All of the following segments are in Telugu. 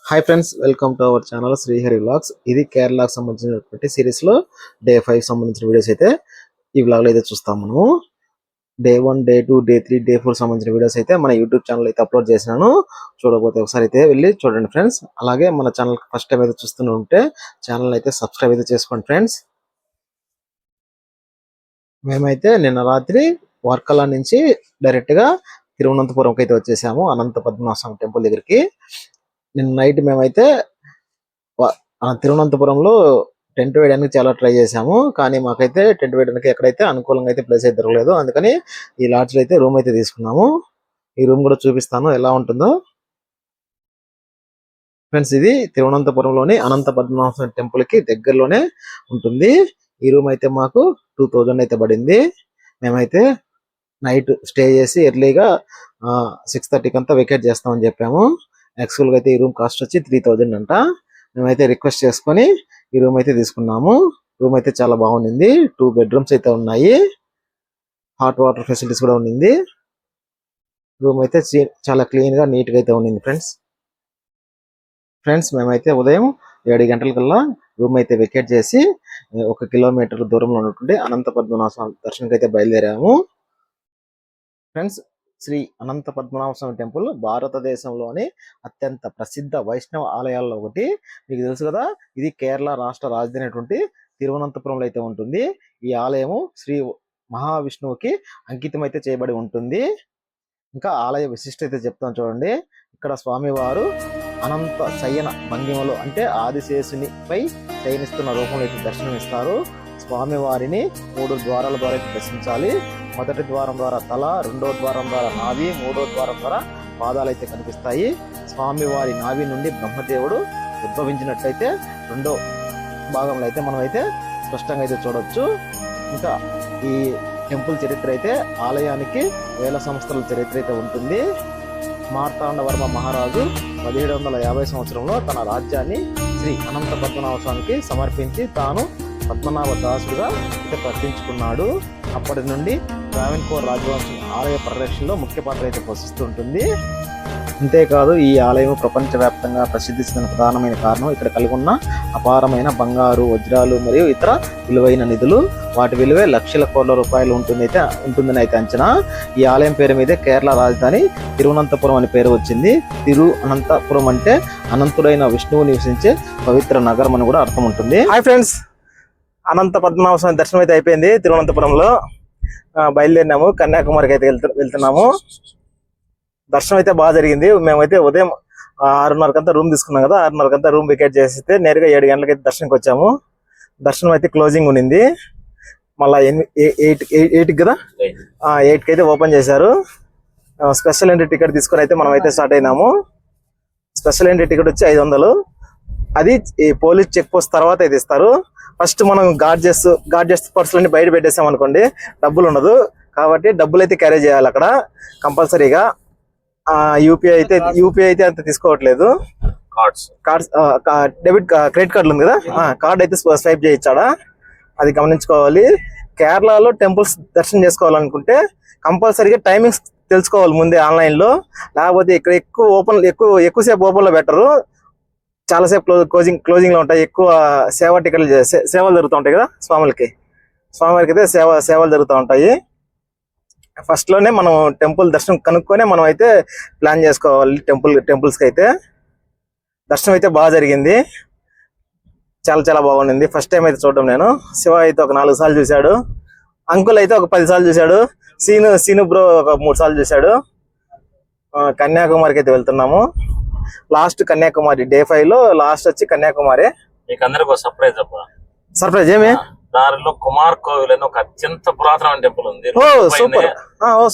Hi friends, welcome to our channel Srihari vlogs. ఇది కేరళకు సంబంధించినటువంటి సిరీస్ లో డే 5 సంబంధించిన వీడియోస్ అయితే ఈ వ్లాగ్ లో అయితే చూస్తాం. మనము డే 1, డే 2, డే 3, డే 4 సంబంధించిన వీడియోస్ అయితే మన యూట్యూబ్ ఛానల్ అయితే అప్లోడ్ చేసినాను. చూడకపోతే ఒకసారి అయితే వెళ్ళి చూడండి ఫ్రెండ్స్. అలాగే మన ఛానల్ ఫస్ట్ టైం అయితే చూస్తూనే ఉంటే ఛానల్ అయితే సబ్స్క్రైబ్ అయితే చేసుకోండి ఫ్రెండ్స్. మేమైతే నిన్న రాత్రి వర్కలా నుంచి డైరెక్ట్ గా తిరువనంతపురంకి అయితే వచ్చేసాము, అనంత పద్మనాభ స్వామి టెంపుల్ దగ్గరికి. నిన్న నైట్ మేమైతే తిరువనంతపురంలో టెంట్ వేయడానికి చాలా ట్రై చేసాము, కానీ మాకైతే టెంట్ వేయడానికి ఎక్కడైతే అనుకూలంగా అయితే ప్లేస్ అయితే దొరకలేదు. అందుకని ఈ లాడ్జ్ లో అయితే రూమ్ అయితే తీసుకున్నాము. ఈ రూమ్ కూడా చూపిస్తాను ఎలా ఉంటుందో ఫ్రెండ్స్. ఇది తిరువనంతపురంలోని అనంత పద్మనాభ టెంపుల్ కి దగ్గరలోనే ఉంటుంది. ఈ రూమ్ అయితే మాకు 2000 అయితే పడింది. మేమైతే నైట్ స్టే చేసి ఎర్లీగా 6:30కి అంతా వెకేట్ చేస్తామని చెప్పాము. యాక్చువల్ గా అయితే ఈ రూమ్ కాస్ట్ వచ్చి 3000 అంట. మేమైతే రిక్వెస్ట్ చేసుకొని ఈ రూమ్ అయితే తీసుకున్నాము. రూమ్ అయితే చాలా బాగుంది. 2 బెడ్రూమ్స్ అయితే ఉన్నాయి. హాట్ వాటర్ ఫెసిలిటీస్ కూడా ఉంది. రూమ్ అయితే చాలా క్లీన్ గా నీట్ గా అయితే ఉంది ఫ్రెండ్స్. మేమైతే ఉదయం 7 గంటలకల్లా రూమ్ అయితే వెకేట్ చేసి 1 కిలోమీటర్ దూరంలో ఉన్నటువంటి అనంత పద్మనాభ స్వామి దర్శనంకి అయితే బయలుదేరాము ఫ్రెండ్స్. శ్రీ అనంత పద్మనాభ స్వామి టెంపుల్ భారతదేశంలోని అత్యంత ప్రసిద్ధ వైష్ణవ ఆలయాల్లో ఒకటి. మీకు తెలుసు కదా, ఇది కేరళ రాష్ట్ర రాజధాని అయినటువంటి తిరువనంతపురంలో అయితే ఉంటుంది. ఈ ఆలయము శ్రీ మహావిష్ణువుకి అంకితం అయితే చేయబడి ఉంటుంది. ఇంకా ఆలయ విశిష్టత అయితే చెప్తాను చూడండి. ఇక్కడ స్వామివారు అనంత శయన భంగిమలో అంటే ఆదిశేషునిపై శయనిస్తున్న రూపంలో అయితే దర్శనమిస్తారు. స్వామివారిని 3 ద్వారాల ద్వారా అయితే దర్శించాలి. మొదటి ద్వారం ద్వారా తల, రెండో ద్వారం ద్వారా నాభి, మూడో ద్వారం ద్వారా పాదాలు అయితే కనిపిస్తాయి. స్వామివారి నాభి నుండి బ్రహ్మదేవుడు ఉద్భవించినట్టయితే రెండో భాగంలో అయితే మనం అయితే స్పష్టంగా అయితే చూడొచ్చు. ఇంకా ఈ టెంపుల్ చరిత్ర అయితే ఆలయానికి 1000 సంవత్సరాల చరిత్ర అయితే ఉంటుంది. మార్తాండవర్మ మహారాజు 1750 సంవత్సరంలో తన రాజ్యాన్ని శ్రీ అనంత పద్మనాభ స్వామికి సమర్పించి తాను పద్మనాభ దాసుడుగా అయితే ప్రకటించుకున్నాడు. అప్పటి నుండి ట్రావెన్కోర్ రాజవంశం ఆలయ పరిరక్షణలో ముఖ్య పాత్ర అయితే పోషిస్తుంటుంది. అంతేకాదు, ఈ ఆలయం ప్రపంచవ్యాప్తంగా ప్రసిద్ధి చెందిన ప్రధానమైన కారణం ఇక్కడ కలిగి ఉన్న అపారమైన బంగారు, వజ్రాలు మరియు ఇతర విలువైన నిధులు. వాటి విలువే లక్షల కోట్ల రూపాయలు ఉంటుందని అయితే అంచనా. ఈ ఆలయం పేరు మీదే కేరళ రాజధాని తిరువనంతపురం అని పేరు వచ్చింది. అనంతపురం అంటే అనంతుడైన విష్ణువు నివసించే పవిత్ర నగరం అని కూడా అర్థం ఉంటుంది. హాయ్ ఫ్రెండ్స్, అనంత పద్మనాభ స్వామి దర్శనం అయితే అయిపోయింది. తిరువనంతపురంలో బయలుదేరినాము. కన్యాకుమారికి అయితే వెళ్తున్నాము. దర్శనం అయితే బాగా జరిగింది. మేమైతే ఉదయం 6:30కంతా రూమ్ తీసుకున్నాం కదా, 6:30కంతా రూమ్ వెకేట్ చేస్తే నేరుగా 7 గంటలకైతే దర్శనంకి వచ్చాము. దర్శనం అయితే క్లోజింగ్ ఉంది. మళ్ళా 8కి కదా, 8కి అయితే ఓపెన్ చేశారు. స్పెషల్ ఎంట్రీ టికెట్ తీసుకొని అయితే మనం అయితే స్టార్ట్ అయినాము. స్పెషల్ ఎంట్రీ టికెట్ వచ్చి 500. అది ఈ పోలీస్ చెక్ పోస్ట్ తర్వాత అయితే ఇస్తారు. ఫస్ట్ మనం గార్జెస్ పర్సులన్నీ బయట పెట్టేసాం అనుకోండి, డబ్బులు ఉండదు. కాబట్టి డబ్బులు అయితే క్యారీ చేయాలి అక్కడ కంపల్సరీగా. యూపీఐ అయితే అంత తీసుకోవట్లేదు. కార్డ్స్ డెబిట్ క్రెడిట్ కార్డులు ఉంది కదా, కార్డ్ అయితే స్వైప్ చేయించాడా, అది గమనించుకోవాలి. కేరళలో టెంపుల్స్ దర్శనం చేసుకోవాలనుకుంటే కంపల్సరీగా టైమింగ్స్ తెలుసుకోవాలి ముందే ఆన్లైన్ లో. లేకపోతే ఇక్కడ ఎక్కువసేపు ఓపెన్ లో పెట్టరు. చాలాసేపు క్లోజింగ్ లో ఉంటాయి. ఎక్కువ సేవలు జరుగుతూ ఉంటాయి కదా స్వామివారికి అయితే సేవలు జరుగుతూ ఉంటాయి. ఫస్ట్ లోనే మనం టెంపుల్ దర్శనం కనుక్కొని మనం అయితే ప్లాన్ చేసుకోవాలి. టెంపుల్స్ కి అయితే దర్శనం అయితే బాగా జరిగింది. చాలా చాలా బాగుంది. ఫస్ట్ టైం అయితే చూడడం నేను. శివ అయితే ఒక 4 సార్లు చూశాడు. అంకుల్ అయితే ఒక 10 సార్లు చూశాడు. సీను బ్రో ఒక 3 సార్లు చూశాడు. కన్యాకుమారికి అయితే వెళ్తున్నాము. లాస్ట్ కన్యాకుమారి, డే 5 లో లాస్ట్ వచ్చి కన్యాకుమారి. సర్ప్రైజ్ ఏమి? దారిలో కుమార్ కోవిల్ అని ఒక అత్యంత పురాతనమైన టెంపుల్ ఉంది.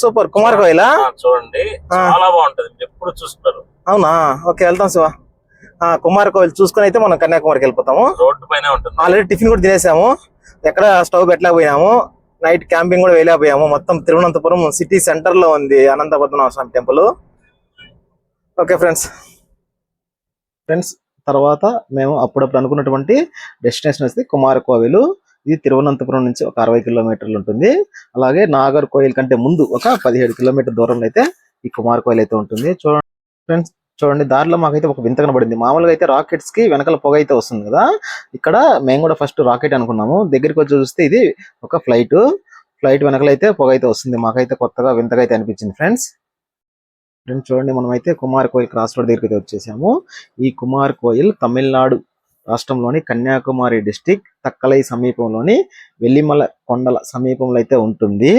సూపర్ కుమార్ కోవిల్ చూడండి, చాలా బాగుంటది. ఎప్పుడు చూస్తారు. అవునా? ఓకే, వెళ్తాం శివ. కుమార్ కోవిల్ చూసుకుని అయితే మనం కన్యాకుమారికి వెళ్ళిపోతాము. రోడ్డు పైన ఉంటుంది. ఆల్రెడీ టిఫిన్ కూడా తినేసాము. ఎక్కడ స్టవ్ పెట్టలేకపోయినాము. నైట్ క్యాంపింగ్ కూడా వెళ్ళకపోయాము. మొత్తం తిరువనంతపురం సిటీ సెంటర్ లో ఉంది అనంత పద్మనాభ స్వామి టెంపుల్. ఓకే ఫ్రెండ్స్, తర్వాత మేము అప్పుడప్పుడు అనుకున్నటువంటి డెస్టినేషన్ వస్తే కుమార్ కోవిల్. ఇది తిరువనంతపురం నుంచి ఒక 60 కిలోమీటర్లు ఉంటుంది. అలాగే నాగర్ కోయిల్ కంటే ముందు ఒక 17 కిలోమీటర్ దూరంలో అయితే ఈ కుమార్ కోయిల్ అయితే ఉంటుంది. చూడండి ఫ్రెండ్స్, చూడండి, దారిలో మాకైతే ఒక వింత కనబడింది. మామూలుగా అయితే రాకెట్స్ కి వెనకాల పొగ అయితే వస్తుంది కదా, ఇక్కడ మేము కూడా ఫస్ట్ రాకెట్ అనుకున్నాము. దగ్గరికి వచ్చి చూస్తే ఇది ఒక ఫ్లైట్ వెనకాల అయితే పొగ అయితే వస్తుంది. మాకైతే కొత్తగా వింతగా అయితే అనిపించింది ఫ్రెండ్స్. చూడండి, మనమైతే కుమార్ కోయిల్ క్రాస్ రోడ్ దగ్గరికి అయితే వచ్చేసాము. ఈ కుమార్ కోయిల్ తమిళనాడు రాష్ట్రంలోని కన్యాకుమారి డిస్టిక్ తక్కలై సమీపంలోని వెల్లిమల కొండల సమీపంలో అయితే ఉంటుంది.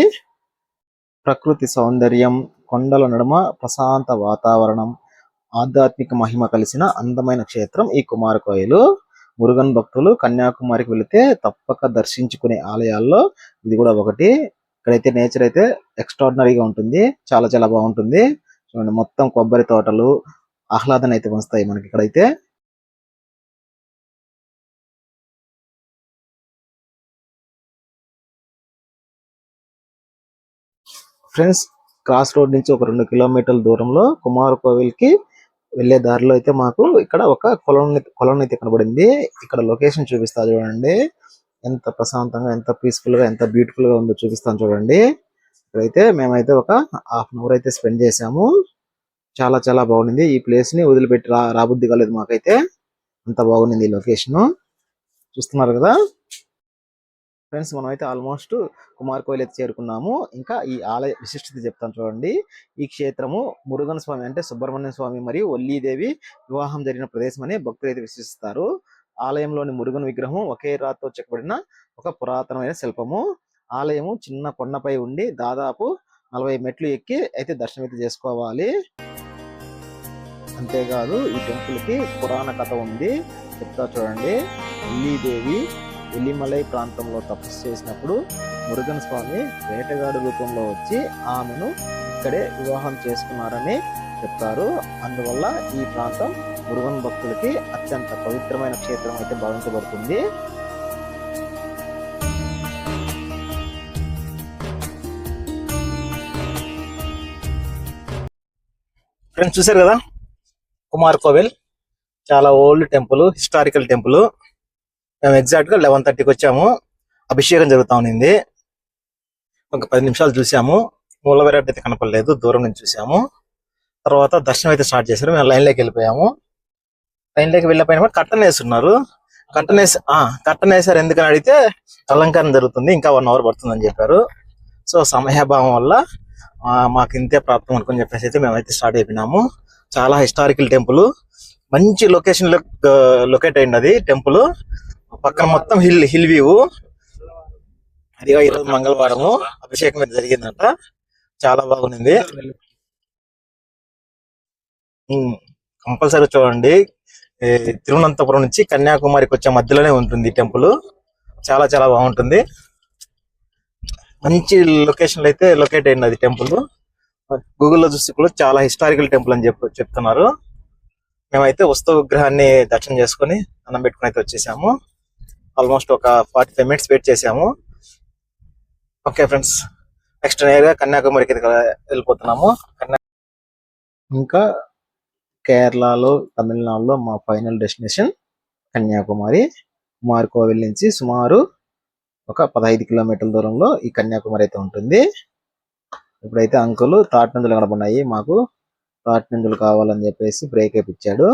ప్రకృతి సౌందర్యం, కొండల నడుమ ప్రశాంత వాతావరణం, ఆధ్యాత్మిక మహిమ కలిసిన అందమైన క్షేత్రం ఈ కుమార్ కోయిలు. మురుగన్ భక్తులు కన్యాకుమారికి వెళితే తప్పక దర్శించుకునే ఆలయాల్లో ఇది కూడా ఒకటి. ఇక్కడైతే నేచర్ అయితే ఎక్స్ట్రాడినరీగా ఉంటుంది, చాలా చాలా బాగుంటుంది. చూడండి, మొత్తం కొబ్బరి తోటలు ఆహ్లాదాన్ని అయితే వస్తాయి మనకి ఇక్కడైతే. ఫ్రెండ్స్, క్రాస్ రోడ్ నుంచి ఒక 2 కిలోమీటర్ల దూరంలో కుమార్ కోవిల్ కి వెళ్లే దారిలో అయితే మాకు ఇక్కడ ఒక కొలను అయితే కనబడింది. ఇక్కడ లొకేషన్ చూపిస్తా చూడండి, ఎంత ప్రశాంతంగా, ఎంత పీస్ఫుల్ గా, ఎంత బ్యూటిఫుల్ గా ఉందో చూపిస్తాను చూడండి. ఇక్కడైతే మేమైతే ఒక హాఫ్ అన్ అవర్ అయితే స్పెండ్ చేసాము. చాలా చాలా బాగుంది. ఈ ప్లేస్ ని వదిలిపెట్టి రాబుద్ది కాలేదు మాకైతే, అంత బాగుంది ఈ లొకేషన్. చూస్తున్నారు కదా ఫ్రెండ్స్, మనం అయితే ఆల్మోస్ట్ కుమార్ కోయిల్ అయితే చేరుకున్నాము. ఇంకా ఈ ఆలయ విశిష్టత చెప్తాను చూడండి. ఈ క్షేత్రము మురుగన్ స్వామి అంటే సుబ్రహ్మణ్య స్వామి మరియు వల్లీదేవి వివాహం జరిగిన ప్రదేశం అని భక్తులు అయితే విశ్వసిస్తారు. ఆలయంలోని మురుగన్ విగ్రహం ఒకే రాతితో చెక్కబడిన ఒక పురాతనమైన శిల్పము. ఆలయము చిన్న కొండపై ఉండి దాదాపు 40 మెట్లు ఎక్కి అయితే దర్శనం అయితే చేసుకోవాలి. అంతేకాదు, ఈ టెంపుల్ కి పురాణ కథ ఉంది, చెప్తా చూడండి. వల్లీదేవి వెల్లిమలై ప్రాంతంలో తపస్సు చేసినప్పుడు మురుగన్ స్వామి వేటగాడు రూపంలో వచ్చి ఆమెను ఇక్కడే వివాహం చేసుకున్నారని చెప్తారు. అందువల్ల ఈ ప్రాంతం మురుగన్ భక్తులకి అత్యంత పవిత్రమైన క్షేత్రం అయితే భావించబడుతుంది. ఫ్రెండ్స్, చూసారు కదా కుమార్ కోవిల్ చాలా ఓల్డ్ టెంపుల్, హిస్టారికల్ టెంపుల్. మేము ఎగ్జాక్ట్ గా 11:30కి వచ్చాము. అభిషేకం జరుగుతా ఉంది. ఒక 10 నిమిషాలు చూసాము. మూల విరాట్ అయితే కనపడలేదు, దూరం నుంచి చూసాము. తర్వాత దర్శనం అయితే స్టార్ట్ చేశారు. మేము లైన్ లోకి వెళ్ళిపోయాము. లైన్ లోకి వెళ్ళిపోయిన కట్టన వేస్తున్నారు. కట్టన వేసారు ఎందుకని అడిగితే అలంకారం జరుగుతుంది, ఇంకా 1 అవర్ పడుతుంది అని చెప్పారు. సో సమయాభావం వల్ల మాకు ఇంతే ప్రాప్తం అనుకుని చెప్పేసి అయితే మేమైతే స్టార్ట్ అయిపోయినాము. చాలా హిస్టారికల్ టెంపుల్, మంచి లొకేషన్ లో లొకేట్ అయింది అది టెంపుల్. పక్కన మొత్తం హిల్ వ్యూ. అదిగా ఈరోజు మంగళవారము అభిషేకం అయితే జరిగిందంట, చాలా బాగుంది. కంపల్సరీ చూడండి. తిరువనంతపురం నుంచి కన్యాకుమారికి వచ్చే మధ్యలోనే ఉంటుంది ఈ టెంపుల్. చాలా చాలా బాగుంటుంది. మంచి లొకేషన్ లో అయితే లొకేట్ అయింది అది టెంపుల్. గూగుల్లో చూసి కూడా చాలా హిస్టారికల్ టెంపుల్ అని చెప్తున్నారు. మేమైతే వస్తు విగ్రహాన్ని దర్శనం చేసుకుని అన్నం పెట్టుకుని అయితే వచ్చేసాము. ఆల్మోస్ట్ ఒక 45 మినిట్స్ వెయిట్ చేసాము. ఓకే ఫ్రెండ్స్, నెక్స్ట్ నేరుగా కన్యాకుమారికి వెళ్ళిపోతున్నాము. ఇంకా కేరళలో, తమిళనాడులో మా ఫైనల్ డెస్టినేషన్ కన్యాకుమారి. కుమార్ కోవిల్ నుంచి సుమారు ఒక 15 కిలోమీటర్ల దూరంలో ఈ కన్యాకుమారి అయితే ఉంటుంది. ఇప్పుడైతే అంకుల్ తాటి నుంజులు కనపడినాయి, మాకు తాటి నుంజులు కావాలని చెప్పేసి బ్రేక్ వేయించాడు.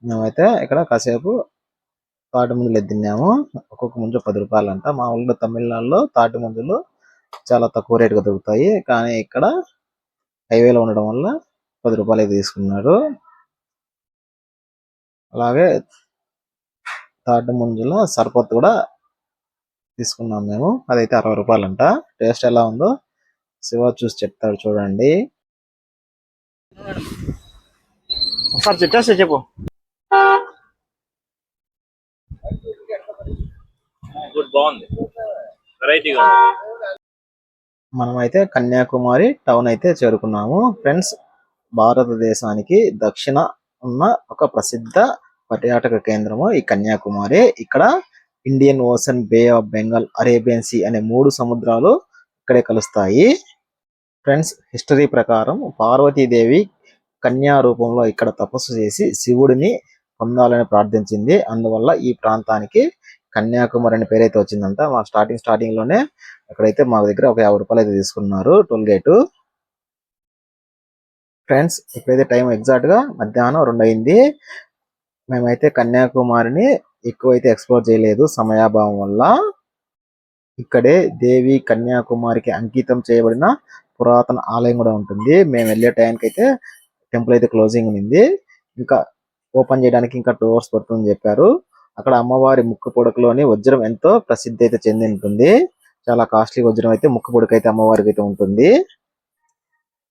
మేమైతే ఇక్కడ కాసేపు తాటి ముంజులు తిన్నాము. ఒక్కొక్క ముంజు 10 రూపాయలు అంట. మా ఊళ్ళో తమిళనాడులో తాటి ముంజులు చాలా తక్కువ రేటుగా దొరుకుతాయి, కానీ ఇక్కడ హైవేలో ఉండడం వల్ల 10 రూపాయలు అయితే తీసుకున్నారు. అలాగే తాటి ముంజుల సర్బత్ కూడా తీసుకున్నాం మేము, అదైతే 60 రూపాయలు అంట. టేస్ట్ ఎలా ఉందో శివ చూసి చెప్తాడు చూడండి. ఒకసారి టేస్ట్ చెప్పు. బాగుంది, వెరైటీగా. మనమైతే కన్యాకుమారి టౌన్ అయితే చేరుకున్నాము ఫ్రెండ్స్. భారతదేశానికి దక్షిణ ఉన్న ఒక ప్రసిద్ధ పర్యాటక కేంద్రము ఈ కన్యాకుమారి. ఇక్కడ Indian Ocean, Bay of Bengal, Arabian Sea అనే 3 సముద్రాలు ఇక్కడే కలుస్తాయి. ఫ్రెండ్స్, హిస్టరీ ప్రకారం పార్వతీదేవి కన్యా రూపంలో ఇక్కడ తపస్సు చేసి శివుడిని పొందాలని ప్రార్థించింది. అందువల్ల ఈ ప్రాంతానికి కన్యాకుమారి అనే పేరైతే వచ్చిందంట. మా స్టార్టింగ్ లోనే అక్కడైతే మా దగ్గర ఒక 50 రూపాయలు అయితే తీసుకున్నారు టోల్ గేట్. ఫ్రెండ్స్ ఇప్పుడైతే టైం ఎగ్జాక్ట్ గా మధ్యాహ్నం 2 అయింది. మేమైతే కన్యాకుమారిని ఎక్కువైతే ఎక్స్ప్లోర్ చేయలేదు సమయాభావం వల్ల. ఇక్కడే దేవి కన్యాకుమారికి అంకితం చేయబడిన పురాతన ఆలయం కూడా ఉంటుంది. మేము వెళ్ళే టైంకి అయితే టెంపుల్ అయితే క్లోజింగ్ ఉంది. ఇంకా ఓపెన్ చేయడానికి ఇంకా 2 hours పడుతుందని చెప్పారు. అక్కడ అమ్మవారి ముక్కు పొడకలోని వజ్రం ఎంతో ప్రసిద్ధి అయితే చెంది ఉంటుంది. చాలా కాస్ట్లీ వజ్రం అయితే ముక్కు పొడక అయితే అమ్మవారికి అయితే ఉంటుంది.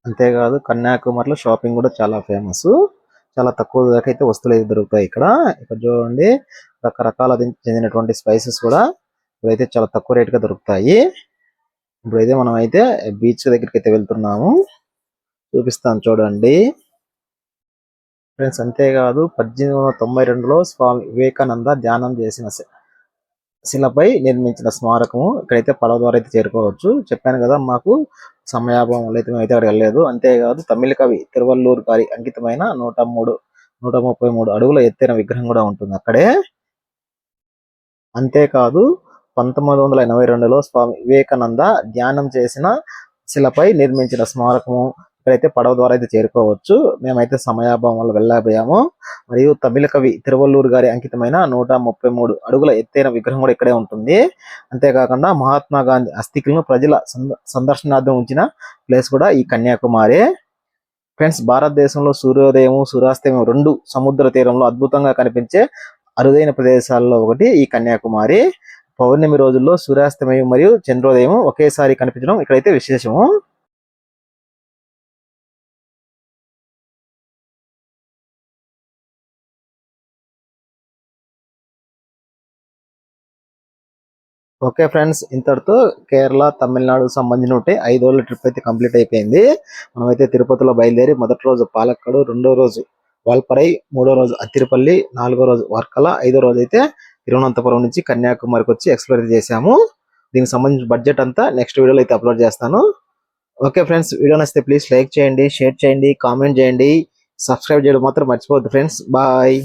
అంతేకాదు కన్యాకుమారిలో షాపింగ్ కూడా చాలా ఫేమస్. చాలా తక్కువ ధరకు అయితే వస్తువులు అయితే దొరుకుతాయి ఇక్కడ. ఇక్కడ చూడండి రకరకాల చెందినటువంటి స్పైసెస్ కూడా ఇక్కడైతే చాలా తక్కువ రేట్ గా దొరుకుతాయి. ఇప్పుడైతే మనం అయితే బీచ్ దగ్గరికి అయితే వెళ్తున్నాము. చూపిస్తాను చూడండి ఫ్రెండ్స్. అంతేకాదు 1892లో స్వామి వివేకానంద ధ్యానం చేసిన శిలపై నిర్మించిన స్మారకము. ఇక్కడైతే పడవ ద్వారా అయితే చేరుకోవచ్చు. చెప్పాను కదా మాకు సమయాభావం వల్ల అయితే మేమైతే అక్కడికి వెళ్ళలేదు. అంతేకాదు తమిళ కవి తిరువల్లూరు గారి అంకితమైన 133 అడుగుల ఎత్తైన విగ్రహం కూడా ఉంటుంది అక్కడే. అంతేకాదు 1982లో స్వామి వివేకానంద ధ్యానం చేసిన శిలపై నిర్మించిన స్మారకము. ఇక్కడైతే పడవ ద్వారా అయితే చేరుకోవచ్చు. మేమైతే సమయాభావం వల్ల వెళ్ళకపోయాము. మరియు తమిళ కవి తిరువల్లూరు గారి అంకితమైన 133 అడుగుల ఎత్తైన విగ్రహం కూడా ఇక్కడే ఉంటుంది. అంతేకాకుండా మహాత్మా గాంధీ అస్థికలను ప్రజల సందర్శనార్థం ఉంచిన ప్లేస్ కూడా ఈ కన్యాకుమారి. ఫ్రెండ్స్ భారతదేశంలో సూర్యోదయం సూర్యాస్తమయం 2 సముద్ర తీరంలో అద్భుతంగా కనిపించే అరుదైన ప్రదేశాల్లో ఒకటి ఈ కన్యాకుమారి. పౌర్ణమి రోజుల్లో సూర్యాస్తమయం మరియు చంద్రోదయం ఒకేసారి కనిపించడం ఇక్కడైతే విశేషము. ఓకే ఫ్రెండ్స్, ఇంతటితో కేరళ తమిళనాడు సంబంధించిన 5 రోజుల ట్రిప్ అయితే కంప్లీట్ అయిపోయింది. మనమైతే తిరుపతిలో బయలుదేరి మొదటి రోజు పాలక్కడు, 2వ రోజు వాల్పరై, 3వ రోజు అత్తిరిపల్లి, 4వ రోజు వర్కల, 5వ రోజు అయితే తిరువనంతపురం నుంచి కన్యాకుమారికి వచ్చి ఎక్స్ప్లోర్ చేసాము. దీనికి సంబంధించిన బడ్జెట్ అంతా నెక్స్ట్ వీడియోలో అయితే అప్లోడ్ చేస్తాను. ఓకే ఫ్రెండ్స్, వీడియో నచ్చితే ప్లీజ్ లైక్ చేయండి, షేర్ చేయండి, కామెంట్ చేయండి, సబ్స్క్రైబ్ చేయడం మాత్రం మర్చిపోవద్దు ఫ్రెండ్స్. బాయ్.